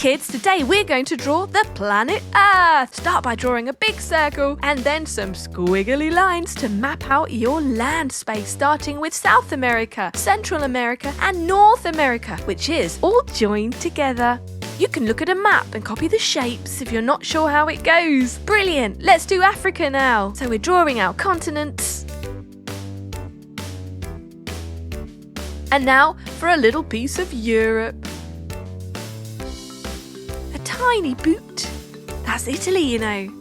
kids, today we're going to draw the planet Earth. Start by drawing a big circle and then some squiggly lines to map out your land space, starting with South America, Central America and North America, which is all joined together. You can look at a map and copy the shapes if you're not sure how it goes. Brilliant! Let's do Africa now. So we're drawing our continents. And now for a little piece of Europe. A tiny boot. That's Italy, you know.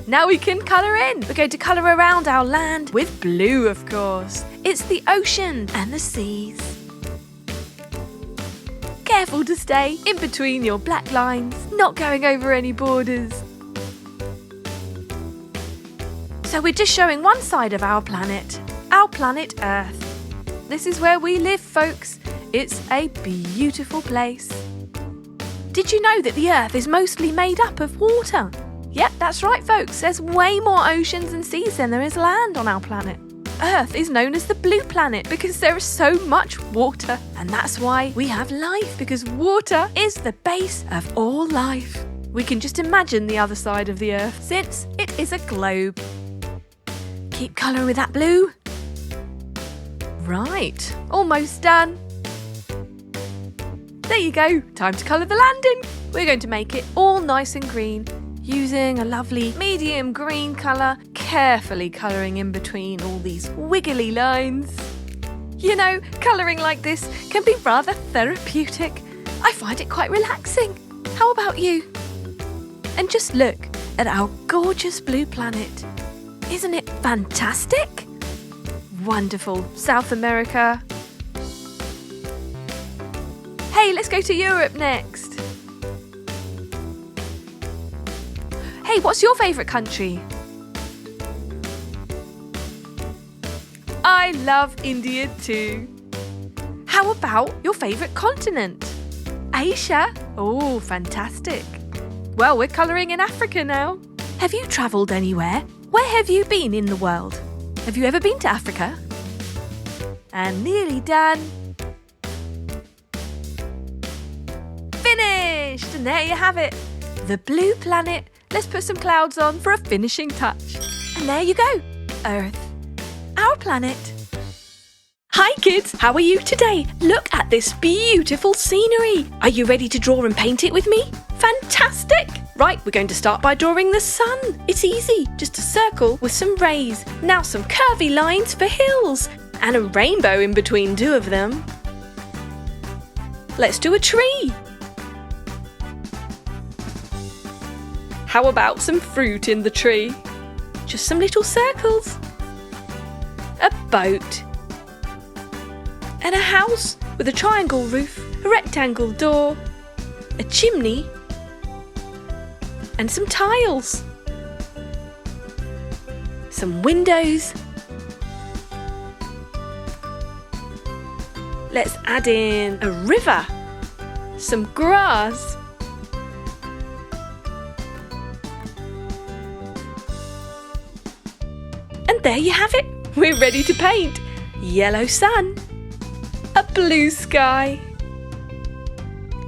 Now we can colour in. We're going to colour around our land with blue, of course. It's the ocean and the seas. Careful to stay in between your black lines, not going over any borders. So we're just showing one side of our planet Earth. This is where we live, folks. It's a beautiful place. Did you know that the Earth is mostly made up of water? Yep, that's right, folks. There's way more oceans and seas than there is land on our planet. Earth is known as the blue planet because there is so much water. And that's why we have life, because water is the base of all life. We can just imagine the other side of the Earth since it is a globe. Keep colouring with that blue. Right, almost done. There you go, time to colour the land in. We're going to make it all nice and green, using a lovely medium green colour, carefully colouring in between all these wiggly lines. You know, colouring like this can be rather therapeutic. I find it quite relaxing. How about you? And just look at our gorgeous blue planet. Isn't it fantastic? Wonderful. South America. Hey, let's go to Europe next. Hey, what's your favourite country? I love India too. How about your favourite continent? Asia? Oh, fantastic. Well, we're colouring in Africa now. Have you travelled anywhere? Where have you been in the world? Have you ever been to Africa? And nearly done. Finished! And there you have it. The blue planet. Let's put some clouds on for a finishing touch. And there you go. Earth. Our planet. Hi kids, how are you today? Look at this beautiful scenery. Are you ready to draw and paint it with me? Fantastic! Right, we're going to start by drawing the sun. It's easy, just a circle with some rays. Now some curvy lines for hills and a rainbow in between two of them. Let's do a tree. How about some fruit in the tree? Just some little circles. A boat. And a house with a triangle roof, a rectangle door, a chimney, and some tiles. Some windows. Let's add in a river, some grass, and there you have it. We're ready to paint. Yellow sun, a blue sky.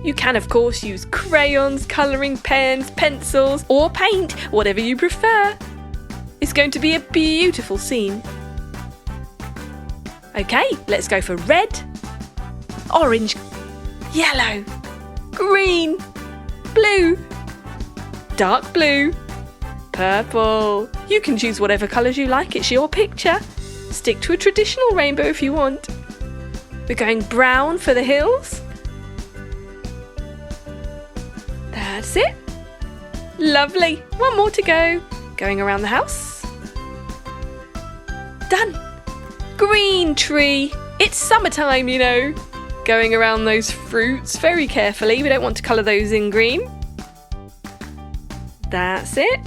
You can of course use crayons, colouring pens, pencils or paint, whatever you prefer. It's going to be a beautiful scene. Okay, let's go for red, orange, yellow, green, blue, dark blue, purple. You can choose whatever colours you like, it's your picture. Stick to a traditional rainbow if you want. We're going brown for the hills. That's it. Lovely. One more to go. Going around the house. Done. Green tree. It's summertime, you know. Going around those fruits very carefully. We don't want to colour those in green. That's it.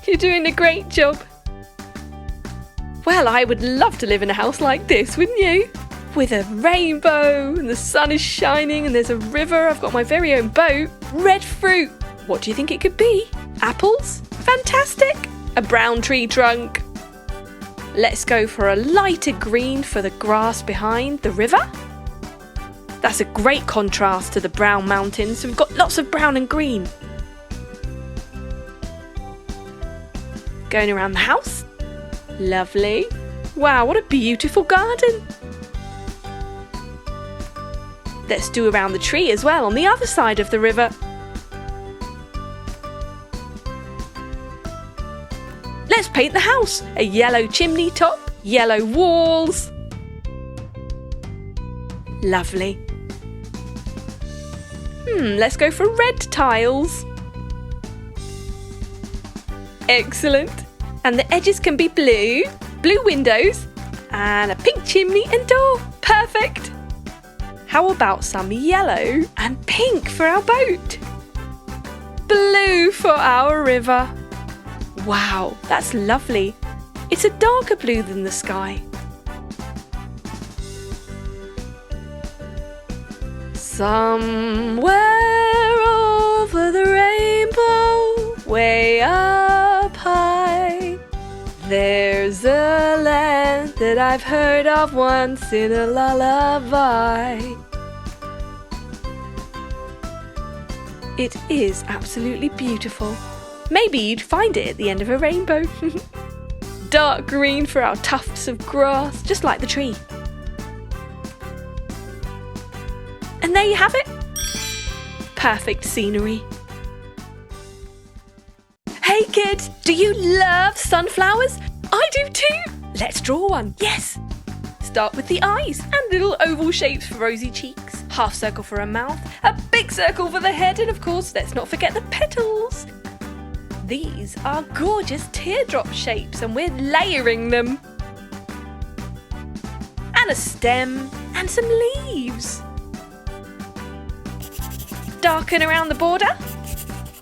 You're doing a great job. Well, I would love to live in a house like this, wouldn't you? With a rainbow and the sun is shining and there's a river. I've got my very own boat. Red fruit. What do you think it could be? Apples? Fantastic. A brown tree trunk. Let's go for a lighter green for the grass behind the river. That's a great contrast to the brown mountains, so we've got lots of brown and green. Going around the house. Lovely. Wow, what a beautiful garden. Let's do around the tree as well on the other side of the river. Let's paint the house. A yellow chimney top, yellow walls. Lovely. Let's go for red tiles. Excellent. And the edges can be blue, blue windows, and a pink chimney and door. Perfect. How about some yellow and pink for our boat? Blue for our river. Wow, that's lovely. It's a darker blue than the sky. Somewhere over the rainbow, way up high, there's a land that I've heard of once in a lullaby. It is absolutely beautiful. Maybe you'd find it at the end of a rainbow. Dark green for our tufts of grass, just like the tree. And there you have it. Perfect scenery. Hey kids, do you love sunflowers? I do too. Let's draw one. Yes. Start with the eyes and little oval shapes for rosy cheeks. Half circle for a mouth, a big circle for the head, and of course, let's not forget the petals. These are gorgeous teardrop shapes and we're layering them. And a stem and some leaves. Darken around the border,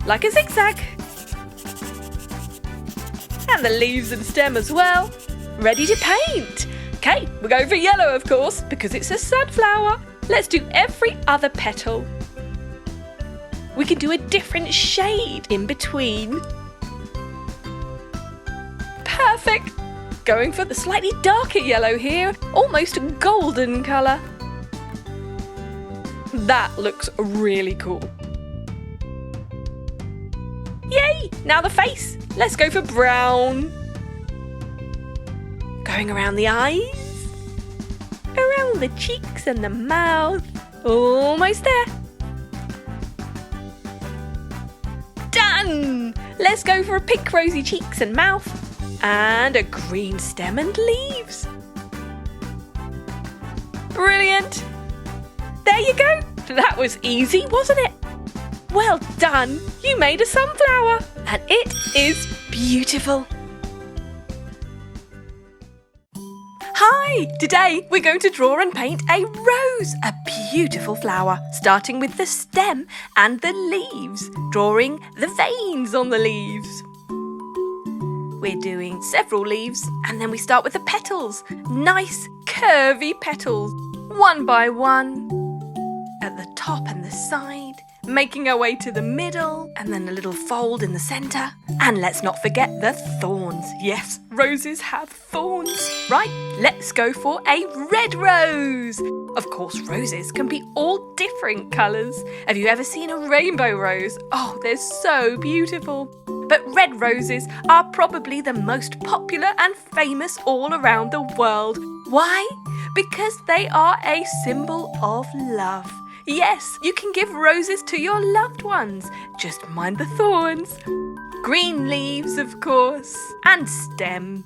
like a zigzag. And the leaves and stem as well. Ready to paint. Okay, we're going for yellow of course, because it's a sunflower. Let's do every other petal. We can do a different shade in between. Perfect. Going for the slightly darker yellow here, almost a golden colour. That looks really cool. Yay! Now the face. Let's go for brown. Going around the eyes, around the cheeks and the mouth. Almost there. Done! Let's go for a pink rosy cheeks and mouth and a green stem and leaves. Brilliant! There you go. That was easy, wasn't it? Well done. You made a sunflower and it is beautiful. Hi! Today we're going to draw and paint a rose, a beautiful flower, starting with the stem and the leaves, drawing the veins on the leaves. We're doing several leaves and then we start with the petals. Nice curvy petals, one by one, at the top and the side, making our way to the middle and then a little fold in the centre. And let's not forget the thorns. Yes, roses have thorns. Right, let's go for a red rose. Of course, roses can be all different colours. Have you ever seen a rainbow rose? Oh, they're so beautiful. But red roses are probably the most popular and famous all around the world. Why? Because they are a symbol of love. Yes, you can give roses to your loved ones. Just mind the thorns. Green leaves, of course, and stem.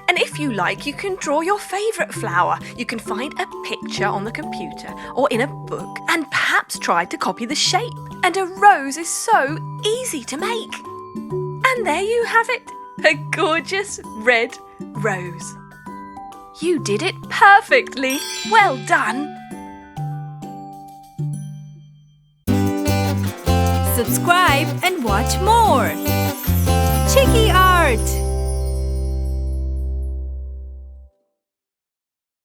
And if you like, you can draw your favourite flower. You can find a picture on the computer or in a book and perhaps try to copy the shape. And a rose is so easy to make. And there you have it, a gorgeous red rose. You did it perfectly. Well done. Subscribe and watch more. Chiki Art!